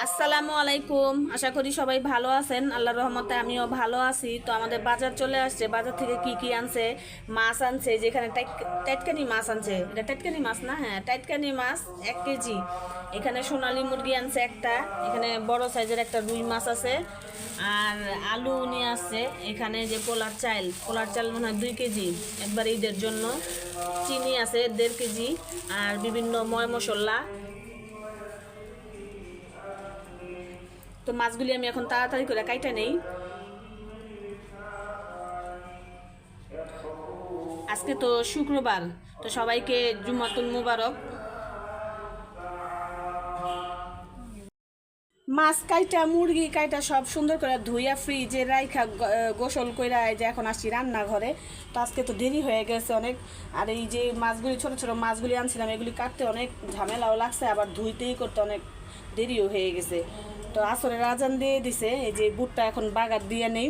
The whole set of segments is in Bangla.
আসসালামু আলাইকুম। আশা করি সবাই ভালো আছেন। আল্লাহর রহমতে আমিও ভালো আছি। তো আমাদের বাজার চলে আসছে। বাজার থেকে কি কি আনছে? মাছ আনছে, যেখানে টাটকানি মাছ আনছে। এটা টাটকানি মাছ না? হ্যাঁ, টাটকানি মাছ 1 কেজি। এখানে সোনালী মুরগি আনছে একটা। এখানে বড় সাইজের একটা রুই মাছ আছে। আর আলু নিয়ে আসছে। এখানে যে পোলার চাল মনে হয় 2 কেজি, একবার ঈদের জন্য। চিনি আছে 1.5 কেজি। আর বিভিন্ন ময় মশলা। তো মাছগুলি আমি এখন তাড়াতাড়ি করে কাইটা নেই। আজকে তো শুক্রবার, তো সবাইকে জুমাতুল মুবারক। মাছ কাইটা মুরগি কাইটা সব সুন্দর করে ধুইয়া ফ্রিজে রাইখা গোসল কইরা যে এখন আসছি রান্নাঘরে। তো আজকে তো দেরি হয়ে গেছে অনেক। আর এই যে মাছগুলি ছোট ছোট মাছগুলি আনছিলাম, এগুলি কাটতে অনেক ঝামেলাও লাগছে, আবার ধুইতেই করতে অনেক দেরিও হয়ে গেছে। তো আসরে আজান দিয়ে দিছে। এই যে বুটটা এখন বাগার দিয়ে নেই,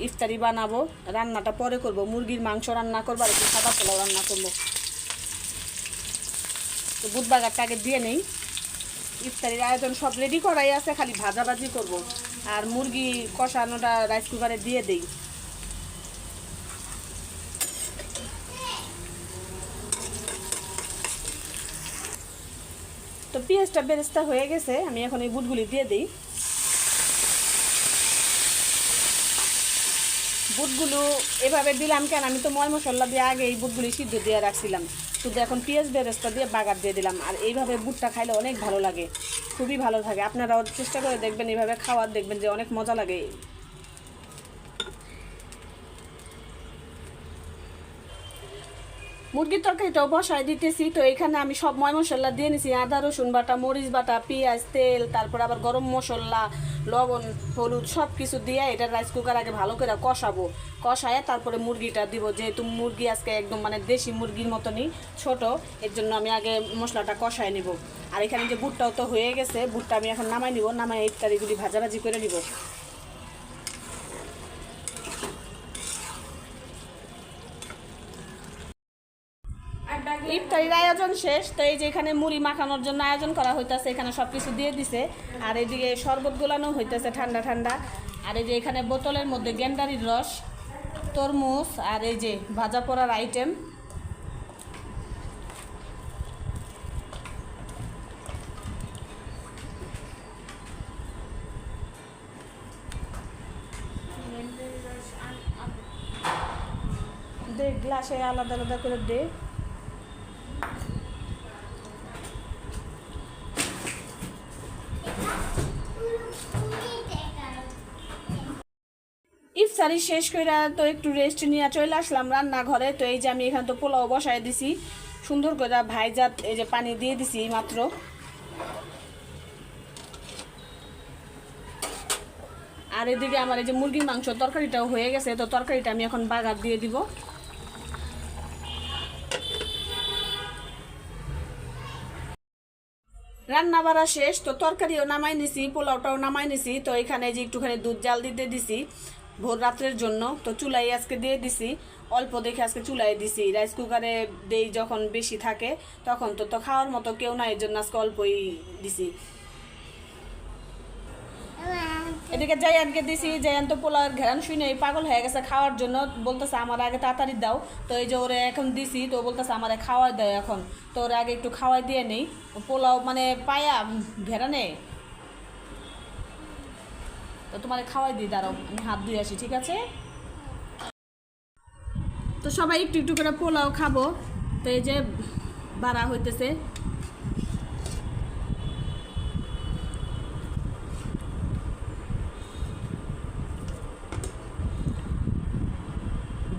ইফতারি বানাবো। রান্নাটা পরে করব, মুরগির মাংস রান্না করবো আর একটু সাদা পোলাও রান্না করবো। তো বুট বাগারটা আগে দিয়ে নেই। ইফতারির আয়োজন সব রেডি করাই আছে, খালি ভাজাভাজি করব। আর মুরগি কষানোটা রাইস কুকারে দিয়ে দেই। তো পেঁয়াজটা বেরেস্তা হয়ে গেছে, আমি এখন এই বুটগুলি দিয়ে দিই। বুটগুলো এভাবে দিলাম কেন, আমি তো ময় মশলা দিয়ে আগে এই বুটগুলি সিদ্ধ দিয়ে রাখছিলাম। শুধু এখন পেঁয়াজ বেরেস্তা দিয়ে বাগার দিয়ে দিলাম। আর এইভাবে বুটটা খাইলে অনেক ভালো লাগে, খুবই ভালো থাকে। আপনারাও চেষ্টা করে দেখবেন, এইভাবে খাওয়ার, দেখবেন যে অনেক মজা লাগে। মুরগির তরকারিটাও বসায় দিতেছি। তো এখানে আমি সব ময় মশলা দিয়ে নিছি, আদা রসুন বাটা, মরিচ বাটা, পেঁয়াজ, তেল, তারপর আবার গরম মশলা, লবণ, হলুদ সব কিছু দিয়ে এটা রাইস কুকার আগে ভালো করে কষাবো। কষায় তারপরে মুরগিটা দিব, যেহেতু মুরগি আজকে একদম মানে দেশি মুরগির মতনই ছোট, এর জন্য আমি আগে মশলাটা কষায় নিব। আর এখানে যে বুটটাও তো হয়ে গেছে, বুটটা আমি এখন নামাই নিব, নামাই ইফতারিগুলি ভাজাভাজি করে নিব। ইফতারির আয়োজন শেষ। তো এই যে এখানে মুড়ি মাখানোর জন্য আয়োজন করা হইতেছে, এখানে সব কিছু দিয়ে দিছে। আর এদিকে শরবত গোলানো হইতেছে ঠান্ডা ঠান্ডা। আর এই যে এখানে বোতলের মধ্যে গেন্ডারির রস, তরমুজ, আর এই যে ভাজা পোড়ার আইটেম। দে গ্লাসে আলাদা আলাদা করে দে। ইফতারি শেষ করে তো একটু রেস্ট নিয়ে চলে আসলাম রান্নাঘরে। তো এই যে আমি এখানে তো পোলাও বসাই দিছি সুন্দর করে, ভাইজাত এই যে পানি দিয়ে দিছি মাত্র। আর এদিকে আমার এই যে মুরগির মাংস তরকারিটাও হয়ে গেছে। তো তরকারিটা আমি এখন বাগার দিয়ে দিব। রান্না বাড়া শেষ। তো তরকারিও নামাই নিছি, পোলাওটাও নামাই নিছি। তো এখানে যে একটুখানি দুধ জাল দিতে দিছি ভোর রাত্রের জন্য। তো চুলাই আজকে দিয়ে দিছি, অল্প দেখে আজকে চুলাই দিছি। রাইস কুকারে দেই যখন বেশি থাকে, তখন তো খাওয়ার মতো কেউ নাই, এর জন্য আজকে অল্পই দিছি। এদিকে জায়ানকে দিছি, জায়ান তো পোলাওয়ের ঘেরান শুনে পাগল হয়ে গেছে খাওয়ার জন্য, বলতেছে আমার আগে তাড়াতাড়ি দাও। তো এই যে ওরে এখন দিছি, তো বলতেছে আমার খাওয়াই দেয় এখন। তো ওরে আগে একটু খাওয়াই দিয়ে নেই, পোলাও মানে পায়া ঘেরানে। তো তোমার খাওয়াই দিই, দাঁড়াও আমি হাত ধুয়ে আসি, ঠিক আছে? তো সবাই একটু একটু করে পোলাও খাবো। তো এই যে বাড়া হইতেছে।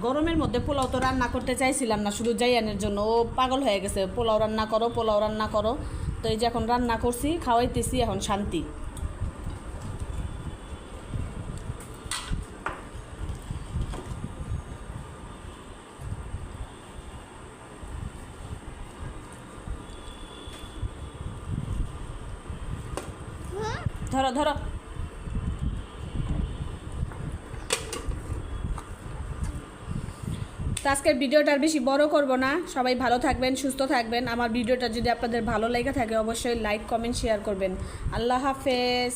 গরমের মধ্যে পোলাও তো রান্না করতে চাইছিলাম না, শুধু জাইয়ানের জন্য। ও পাগল হয়ে গেছে, পোলাও রান্না করো, পোলাও রান্না করো। তো এই যে এখন রান্না করছি, খাওয়াইতেছি, এখন শান্তি। ধরো ধরো। তো আজকের ভিডিওটা আর বেশি বড় করব না, সবাই ভালো থাকবেন, সুস্থ থাকবেন। আমার ভিডিওটা যদি আপনাদের ভালো লেগে থাকে অবশ্যই লাইক কমেন্ট শেয়ার করবেন। আল্লাহ হাফেজ।